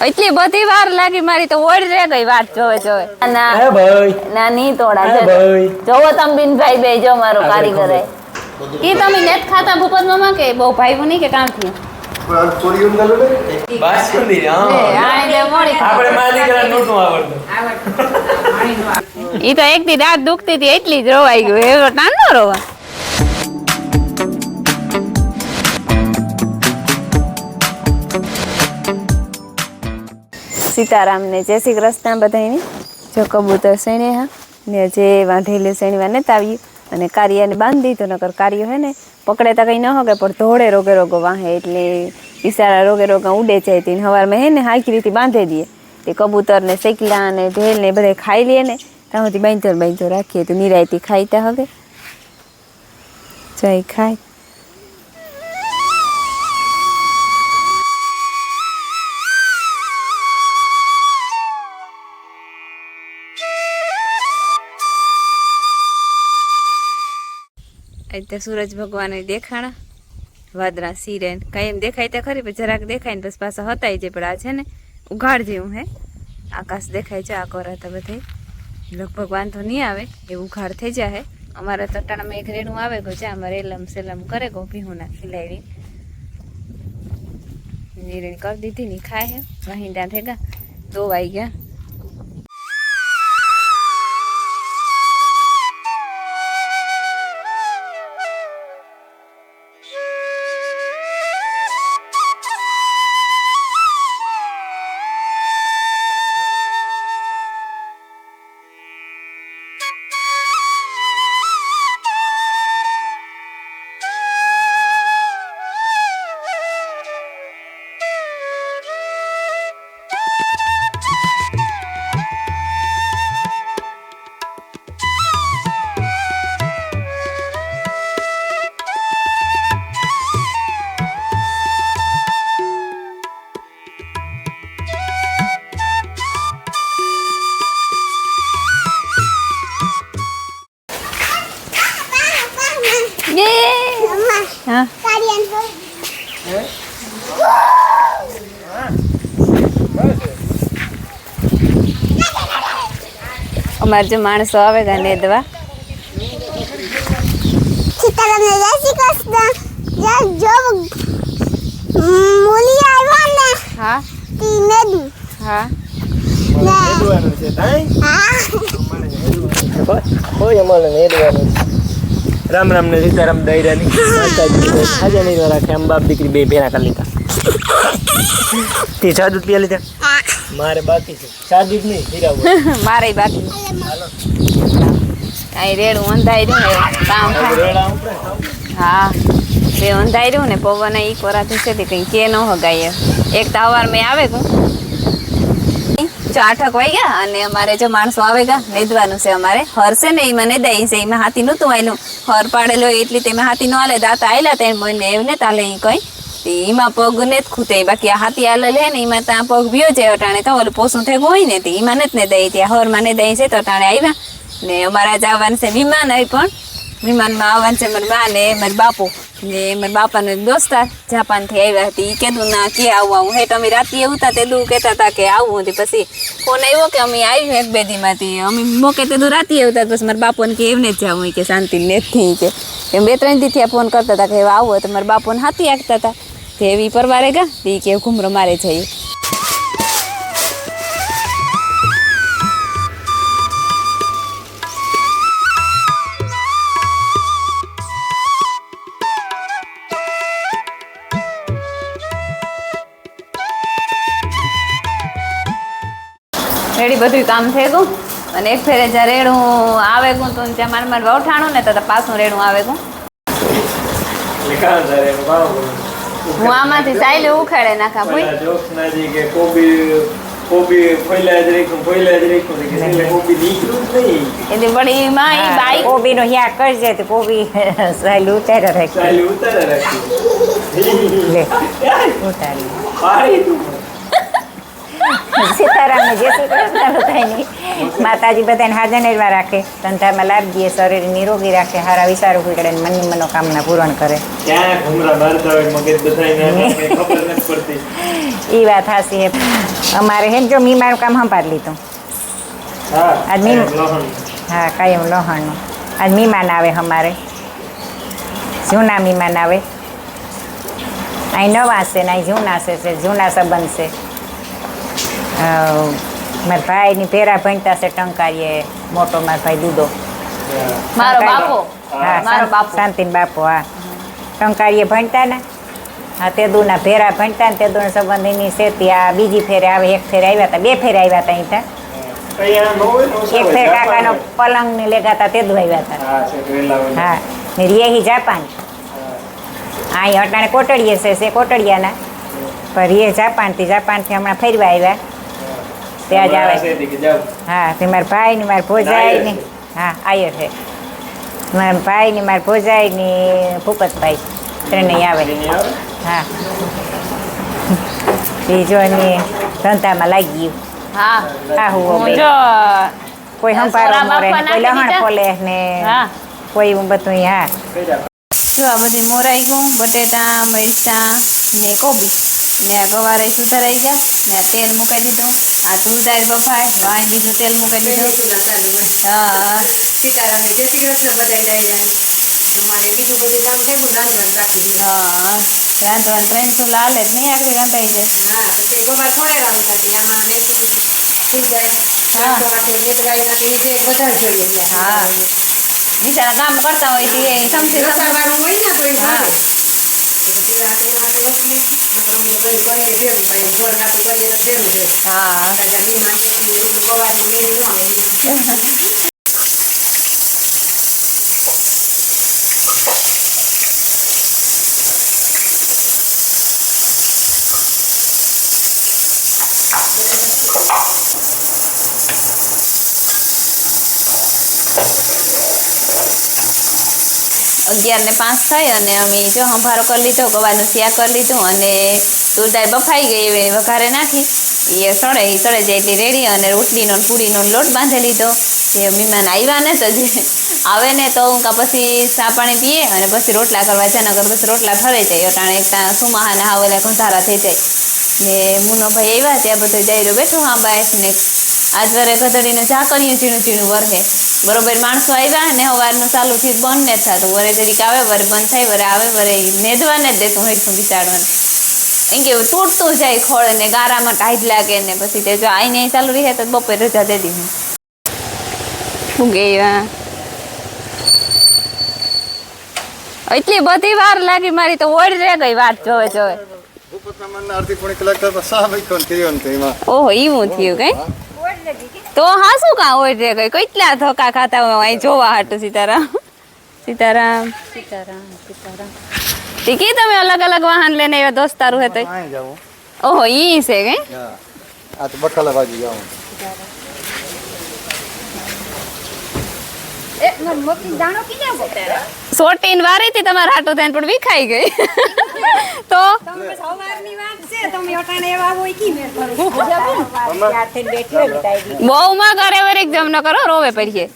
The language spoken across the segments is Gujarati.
એટલી બધી વાર લાગી મારી તો ઓડ રે ગઈ વાત જોવે ના હે ભાઈ ના ની તોડા હે છે ભાઈ જોવો તમે બિનભાઈ બે જો મારો કારીગર હે ઈ તમે નેત ખાતા ભૂપત મામા કે બહુ ભાઈ બની કે કામ થી બાસુંદી આણે મોડી આપણે માલિકરા નોટું આવડતું ઈ તો એક દી રાત દુખતી હતી એટલી જ રોવાઈ ગયું એવો નાનો રોવા સીતારામ ને જય શ્રી કૃષ્ણ બધાને જો કબૂતર સેણે હા ને જે વાંધેલી સેણીવા નતા આવી અને કારિયાને બાંધી દીધો નકર કારિયો હે ને પકડે તો કંઈ ન હોગે પણ ધોળે રોગે રોગો વાહે એટલે બિસારા રોગે રોગા ઉડે જાય તે સવારમાં હે ને હાકી રીતે બાંધી દઈએ તે કબૂતર ને શેકલા ને ઢેલ ને બધા ખાઈ લે ને ત્યાં સુધી બાંધો રાખીએ તો નિરાયતી ખાઈતા હવે જય ખાય તો સૂરજ ભગવાન દેખાણા વાદળા સિરેન કઈ એમ દેખાય તો ખરી પણ જરાક દેખાય ને પછી પાછા હતાય છે પણ આ છે ને ઉઘાડ જેવું હે આકાશ દેખાય છે આ કોરા તો બધે લગભગ વાંધો નહીં આવે એ ઉઘાડ થઈ જાય અમારા તટાણામાં એક રેણું આવે ગયો છે અમારે એલમ સેલમ કરે ગો ભીહું ના ખીલાડી નીરેણ કરી દીધી ની ખાય હે વાહિંદા થઈ ગયા દોવાઈ ગયા અમારે જો માણસો આવે ગા નેદવા હા હા રામ રામ ને સીતારામ દૈરાની આજે નહીં રાખે આમ બાપ દીકરી બે ભેરા કરી લીધા તે સાદું પીયા લીધા મારે બાકી છે સાદું જ નહીં હીરાવું મારે બાકી અહીં રેડું અંધાઈ રહ્યું ને કામ થાય હા બે અંધાઈ રહ્યું ને પવન ઈ કોરા થશે તે કંઈ કે ન હગાય એક તો અવાર મેં આવે ગયું 8 વાગ્યા અને અમારે જો માણસો આવે ગા નેદવાનું છે અમારે હરશે ને એમાં નેદાઈ છે એમાં હાથી નહોતું આવેલું હર પાડેલો એટલી તેમાં હાથી ન હાલે દાતા આવેલા તે મને એવું ને તાલે કઈ એમાં પગ ને જ ખૂટે બાકી આ હાથી આલે લે ને એમાં ત્યાં પગ ભીયો જાય અટાણે તો ઓલું પોસું થઈ ગયું હોય ને તે એમાં નથી ને દઈ ત્યાં હરમાં ને દઈ છે તો અટાણે આવ્યા ને અમારા જવાનું છે વિમાન આવી પણ વિમાનમાં આવવાનું છે મારી બા ને મારી બાપુ ને મારા બાપાનો દોસ્તાર જાપાનથી આવ્યા હતી એ કીધું ના કે આવું હે તમે રાતે આવતા તેદું કહેતા હતા કે આવું હતી પછી ફોન આવ્યો કે અમે આવ્યું એક બે દીમાંથી અમે મોકે તેદું રાતે આવતા પછી મારા બાપુને કે એમને જ જવું કે શાંતિ નથી કે એમ 2-3 દીથી ફોન કરતા હતા કે આવું તો મારા બાપુને હાથી આગતા હતા કે એવી પરવારે ગા એ કે ઘૂમરો મારે જઈએ રેડી બધું કામ થઈ ગયું અને એક ફેરે જ્યાં રેડું આવે ગયું તો જ્યાં મારે વઠાણું ને તો પાછું રેડું આવે ગયું હું આમાંથી સાઈલે ઉખાડે નાખા ભાઈ એટલે બડી માં ઈ બાઈક કોબી નો યાદ કરજે તો કોબી સાઈલ ઉતારે રાખી ઉતારી સીતારામ ને જય શ્રી કૃષ્ણ બધાની માતાજી બધાને હાજર નિર્વા રાખે ધંધામાં લાભ દે શરીર નિરોગી રાખે હારા વિચારો કરે મનની મનોકામના પૂરણ કરે એ વાત હાસી હે અમારે હે ને જો મીમાનું કામ સંભાળી લીધું આજ મીમ હા કાયમ લોહણનું આજ મીમાન આવે અમારે જૂના મીમાન આવે અહીં નવા છે ને અહીં જૂના છે જૂના સંબંધ છે મારા ભાઈની પેરા ભણતા છે ટંકારીએ મોટો મારો ભાઈ દૂધો મારો બાપો હા મારો બાપો શાંતિન બાપો હા ટંકારીએ ભણતા ને હા તે દૂના ભેરા ભણતા ને તે દૂના સંબંધ એની છે ત્યાં બીજી ફેરે આવે એક ફેરે આવ્યા હતા બે ફેરે આવ્યા હતા અહીં એક ફેર કાકાનો પલંગ ને લેગા હતા તે દુ આવ્યા હતા હા ને રિયાહી જાપાન અહીં અટાણે કોટડીએ છે કોટડિયાના પણ રિયે જાપાનથી હમણાં ફરવા આવ્યા ત્યાં જ આવે હા તે મારા ભાઈ ને મારા ભોજાઈ ને હા આયો છે મારા ભાઈ ને મારા ભોજાઈ ને ભૂપતભાઈ ત્રણેય આવે હા બીજો ને ધંધામાં લાગી ગયું હા હા હું હું જો કોઈ સંભારો મોરે ને કોઈ લહણ ફોલે ને હા કોઈ બધું હા જો આ બધી મોરાઈ ગયું બટેટા મરચાં ને કોબી ને આ ગવારે સુધારાઈ ગયા ને આ તેલ મૂકી દીધું આ તુરદાળ બફાય વાય બીજું તેલ મૂકી દીધું હા સીતારામને જય શ્રી કૃષ્ણ બધાય ડાયરાને તમારે બીજું બધું કામ થઈ ગયું રાંધવાનું બાકી છે હા રાંધવાનું ટ્રેન તો લાલે જ નહીં આગળ રંધાઈ જાય હા પછી ગવાર ફોડાડવાનું થતી આમાં લેસું સીધાય હા. માટે લેટગાઈ માટે નીચે એક વધારે જોઈએ ને હા. બિચારા કામ કરતા હોય તે સમજી રસાવાળું હોય ને તો એ હા. ભાવે. પછી જીરા તેના માટે મોકલી અમે તો બધું કરીએ ભેગું ભાઈ ઘર નાખી કરીએ તો ભેગું છે હા રાજા મહેમાન છે એટલે એટલું ગવારનું મેળ ન હોય અગિયાર ને 5 થાય અને અમે જો સંભારો કરી લીધો ગવાનું શિયા કરી લીધું અને તુરદાળ બફાઈ ગઈ એવી વઘારે નાખી એ સળે જાય એટલી રેડી અને રોટલીનો ને પૂરીનો લોટ બાંધી લીધો જે મહેમાન આવ્યા ને તો જે આવે ને તો હું પછી ચા પાણી પીએ અને પછી રોટલા કરવા જાય નગર પછી રોટલા ઠરે જાય અટાણે એક સુમાહાને હાવેલા ઘંધારા થઈ જાય ને મુનો ભાઈ આવ્યા ત્યાં બધો જાયરો બેઠો હા બાય ને આજ વરે ગધડીને જા કર્યું ઝીણું વરહે બરોબર માણસો આવ્યા ને સવારનું ચાલુ થી બંધ ને થતું વરે જરીક આવે વરે બંધ થાય વરે આવે વરે નેદવાને જ દેતું હેઠું બિચારવાનું એમ કે તૂટતું જાય ખોળ ને ગારામાં ટાઈટ લાગે ને પછી તે જો આઈને ચાલુ રહે તો બપોર રજા દે દીધી શું ગયા એટલી બધી વાર લાગી મારી તો ઓળ રે ગઈ વાત જોવે ઓહો એવું થયું કઈ તો હા શું કા ઓળ રે ગઈ કેટલા ધક્કા ખાતા હોય અહીં જોવા હાટું સીતારામ ટીકી તમે અલગ અલગ વાહન લઈને આવ્યા દોસ્તારું હે તો ઓહો ઈ છે કઈ આ તો બકાલા બાજુ જાઉં સોટીન વારી હતી તમારા હાટું થઈને પણ વિખાઈ ગઈ તો બહુ માં કરે વરેક જમ ન કરો રોવે પડીએ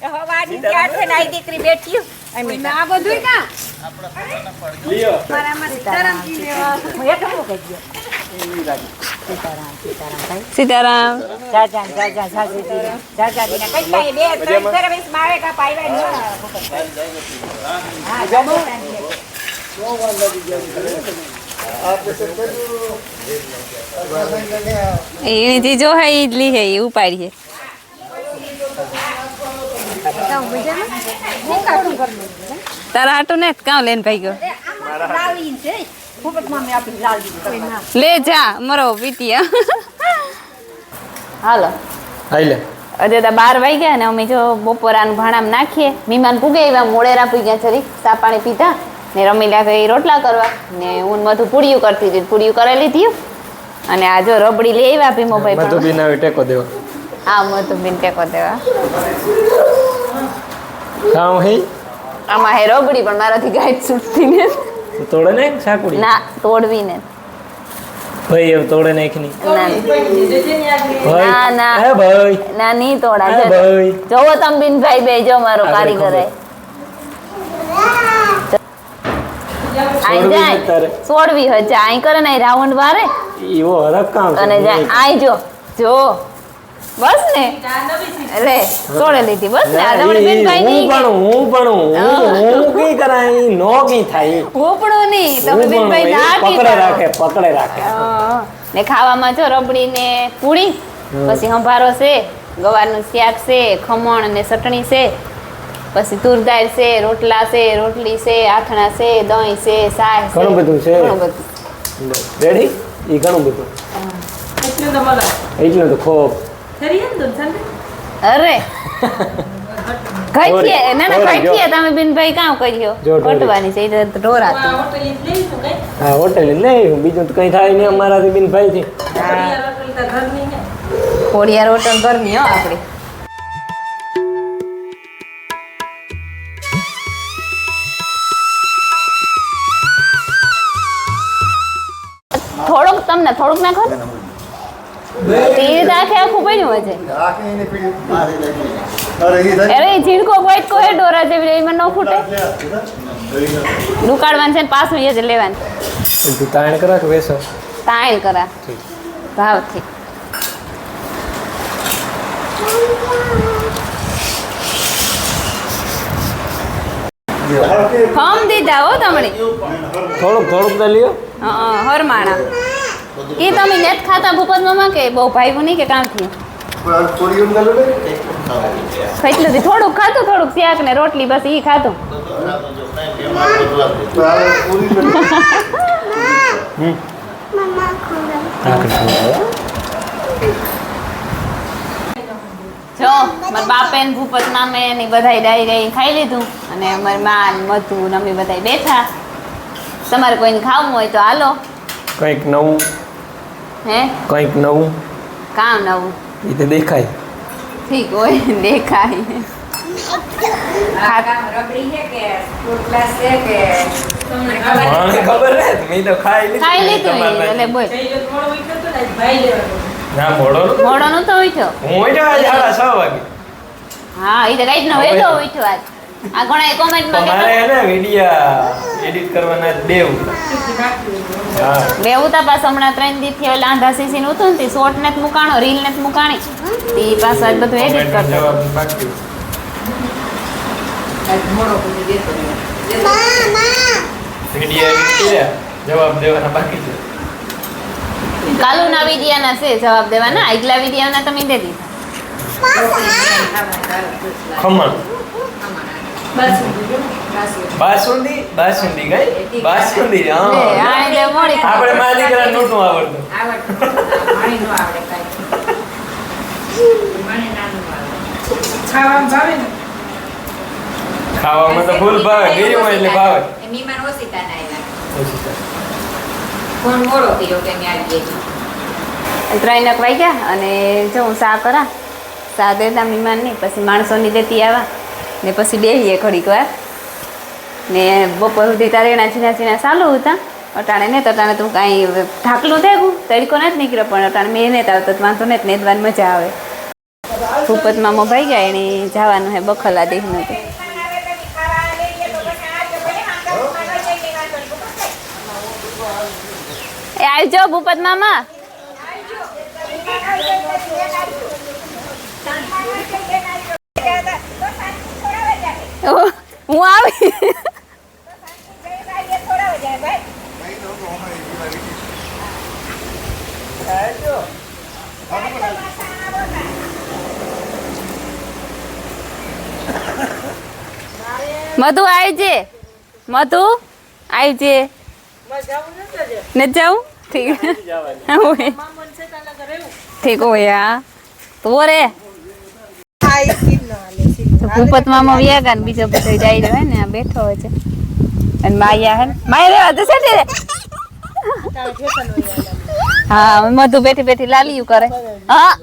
સીતારામ એની ચીજો હે ઈડલી હે એ ઉપાડીએ તારા હાટું ને કાં લઈને ભાઈ ગયો લે જા મરો પીટિયા હાલો હાલે અજે તો 12 વાગ્યા ને અમે જો બપોરાનું ભાણામાં નાખીએ મહેમાન પૂગે એવા મોડેરા પી ગયા જરીક ચા પાણી પીધા ને રમીલા ગઈ રોટલા કરવા ને હું બધું પૂડિયું કરતી હતી પૂડિયું કરેલી હતી અને આ જો રબડી લઈ આવ્યા ભીમોભાઈ મધુબીન આવે ટેકો દેવા હા મધુબીન ટેકો દેવા કામ હે આમાં હે રબડી પણ મારાથી ગાઈડ છૂટતી ને તોડે ને સાકુડી ના તોડવી ને ભાઈ એવું તોડે નાખની ના ના હે ભાઈ ના નહીં તોડા હે ભાઈ જોવો તંબીન ભાઈ બે જો મારો કારીગર હે આઈ જાય તારે સોડવી હોય છે આઈ કરે ને રાઉન્ડ વારે એવો હરક કામ અને જાય આઈ જો જો બસ ને રે તોડે લીધી બસ ને આ તમારી બેન ભાઈ નહીં હું કી કરાય નો કી થાય ઉપડું નહીં તમે બેન ભાઈ ના પકડે રાખે ને ખાવામાં જો રબડી ને પૂરી પછી સંભારો છે ગવારનું શાક છે ખમણ ને ચટણી છે પછી તુર દાળ છે રોટલા છે રોટલી છે આથણા છે દહીં છે શાક છે ઘણું બધું છે. ઘણું બધું રેડી ઈ ઘણું બધું એટલું તો ખૂબ અરે ખાઈ ના ના ખાઈ તમે બેન ભાઈ કામ કર્યો જો ઢોરી. કટવાની છે એ ઢોરા હા હોટેલ નહીં બીજું તો કઈ થાય નહીં અમારાથી બિન ભાઈ થી ખોડિયાર હોટલ ઘરની હો આપણી થોડુંક નાખો ને તે નાખે આખું પડ્યું છે આખી એની પીડી મારી લાગી. અરે ઈ થાય. અરે ઝીણકો વાટકો હે ડોરા જેવી એમાં ન ફૂટે દુકાળવાનું છે ને પાછું એ જ લેવાનું તું તાણ કરા કે વેસો તાણ કરા ભાવથી ફોર્મ દીધા હો તમને થોડુંક તો લ્યો હરમાણા એ તમે નેત ખાતા ભૂપત મામા કે બહુ ભાઈ નહીં કે કામ થયું પણ થોડી ઊંઘ લે. ખાઈ થોડુંક ખાતું થોડુંક શાક ને રોટલી બસ ઈ ખાતું તો આ પૂરી લે. જો મારા બાપે ને ભૂપત મામે ને બધાય ડાઈ રહી ખાઈ લીધું અને અમારી માં ને મધુ ને અમે બધાય બેઠા તમારે કોઈને ખાવું હોય તો હાલો કંઈક નવું હે કંઈક નવું કામ નવું એ તો દેખાય ઠીક હોય દેખાય મને ખબર હે મેં તો ખાઈ ખાઈ લીધું એટલે બોલ ના મોડો મોડો નતો ઉઠ્યો હું ઉઠ્યો આજે 6:30 વાગે હા એ તો કઈ ન વેલો ઉઠ્યો આજ આ ઘણા કોમેન્ટમાં મારે હે ને વિડિયા એડિટ કરવાના દેવ હા બે ઉતા પાસ હમણાં 3 દી થી ઓલા આંધા સીસી નું હતું ને તે શોર્ટ ને મુકાણો રીલ ને મુકાણી તે પાછા આજ બધું એડિટ કરતો જવાબ બાકી વિડિયા એડિટ કર્યા જવાબ દેવાના બાકી છે કાલુના વિડિયાના છે જવાબ દેવાના આગલા વિડિયાના તમે દે દીધા ખમણ બાસુંદી ગઈ બાસુંદી હા આ એટલે મોડી આપણે મારી દીકરા નોટનું આવડતું ખાવામાં તો ફૂલ ભાવે ગીરી હોય એટલે ભાવે મહેમાન ઓછીતા ના આવ્યા ફોન મોડો કર્યો કે મેં આવી ગઈ 3 વાગ્યા અને જો હું સા કરા સા દેતા મહેમાન નહીં પછી માણસોની દેતી આવા ને પછી બેહીએ ઘડીક વાર ને બપોર સુધી તારેણા છીના ચાલુ હતા અટાણે ને તો અટાણે તું કાંઈ ઢાકલું થઈ ગયું તડકો નથી નીકળ્યો પણ અટાણે મેં નહીં આવતો વાંધો નહીં નેદવાની મજા આવે ભૂપતમાં મોભાઈ ગયા એને જવાનું હે બખલા દેહનું તો એ આવજો ભૂપત મામા હું આવી મધુ આવજે મધુ આવજે ન જાઉં ઠીક ઠીક હોય તો રે ભૂપત મામા વ્યા ગયા ને બીજો બધો જાય રહ્યો ને આ બેઠો હોય છે અને માયા હે માયા રેવા તો છે હા મધુ બેઠી બેઠી લાલિયું કરે હા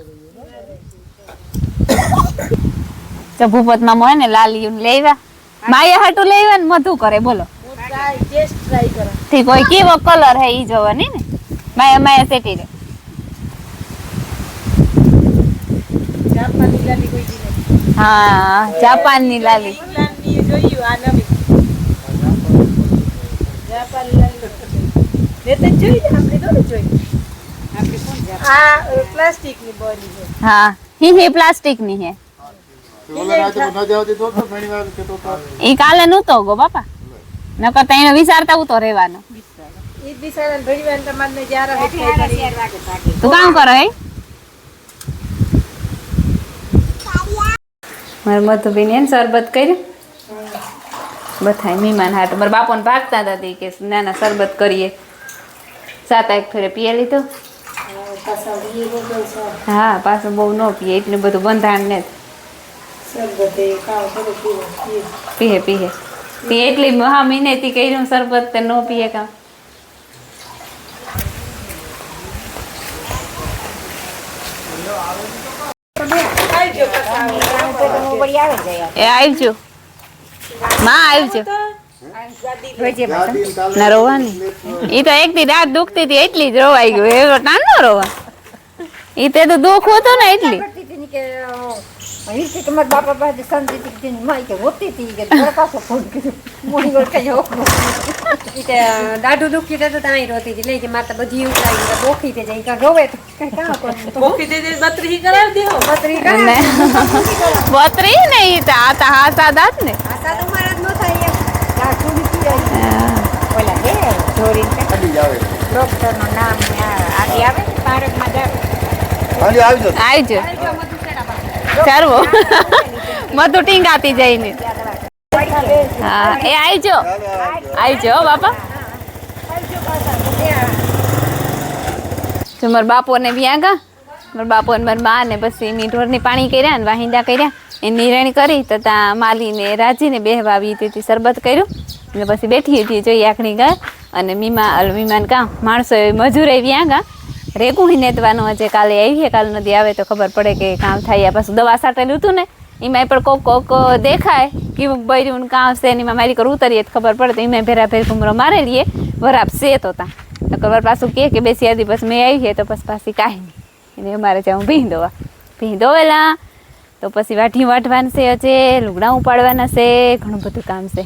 તો ભૂપત મામા હે ને લાલિયું લેવા માયા હાટું લેવા ને મધુ કરે બોલો ઠીક હોય કેવો કલર હે ઈ જોવાની ને માયા માયા સેટી રે હા જાપાનની લાલી આ પ્લાસ્ટિકની બોરી છે હા હી પ્લાસ્ટિકની હે ઓલા રાતે ન જાવતી તો ઘણી વાર કે તો ઈ કાલે નહોતો ગો બાપા નકર તો એને વિચારતા ઉતો રહેવાનો ઈ બિચારા ભરીવાન તમારને જ્યારે હેઠે તું કામ કરો હે મારે મધુબેન એને શરબત કર્યું બધાય મહેમાન હાટ મારા બાપોને ભાગતા હતા તે કે ના ના શરબત કરીએ 7 એક ફેરે પીએ લીધો હા પાછું બહુ ન પીએ એટલું બધું બંધાણ ને પીએ પીએ તે એટલી મહા મહિનેથી કર્યું શરબત તે ન પીએ કામ વળી આવે જાય એ આવજો માં આવજો રોજે ના રોવાની ઈ તો એક દી રાત દુખતી હતી એટલી જ રોવાઈ ગયું એવો નાનો રોવા ઈ તે તો દુઃખ હતું ને એટલી તમારા બાપા પાસે સંતી માઈ કે હોતી હતી કે તારા પાસે ફોન કર્યો મોડી વાર કઈ દાઢું દુખી તો ત્યાં રોતી હતી નહીં કે મારે તો બધી ઉતરાઈ બોખી તે જાય કાં રોવે તો કઈ કાં કરું બોખી તે બત્રી કરાવી દેહો બત્રી ને બત્રી ને ઈ તો આ તો હાસા દાંત ને આ સાદું મારા જ ન થાય એમ દાઢું દુખી જાય હા. ઓલા હે જોડીને ખાલી જ આવે ડોક્ટરનું નામ ને આદિ આવે ને પારકમાં જાવ ખાલી આવજો આવજો ચારવો મધુ ટીંગાતી જઈને હા એ આવજો આવજો હો બાપા જો મારા બાપોને બી આગા મારા બાપો ને મારી મા ને પછી એની ઢોરની પાણી કર્યા ને વાહિંદા કર્યા એ નિરણ કરી તો ત્યાં માલીને રાજીને બેહવા આવી તેથી શરબત કર્યું અને પછી બેઠી હતી જોઈએ આખણી ગા અને મીમાન કામ માણસો મજૂર આવી આગા રેગું નેતવાનું હજે કાલે આવીએ કાલે નદી આવે તો ખબર પડે કે કામ થાય પાછું દવા સાટેલું હતું ને એમાં પણ કોક દેખાય કે બૈરું કામ છે ને એમાં મારી કર ઉતરીએ તો ખબર પડે તો એમાં ભેરા ભેર ઘૂમરો મારે લઈએ વરાપ છે તો ત્યાં ખબર પાછું કે બેસી આદી પછી મેં આવીએ તો પછી પાછી કાંઈ નહીં એને અમારે ત્યાં ભીં દોવેલા તો પછી વાઢી વાઢવાનું છે હજે લુગડા ઉપાડવાના છે ઘણું બધું કામ છે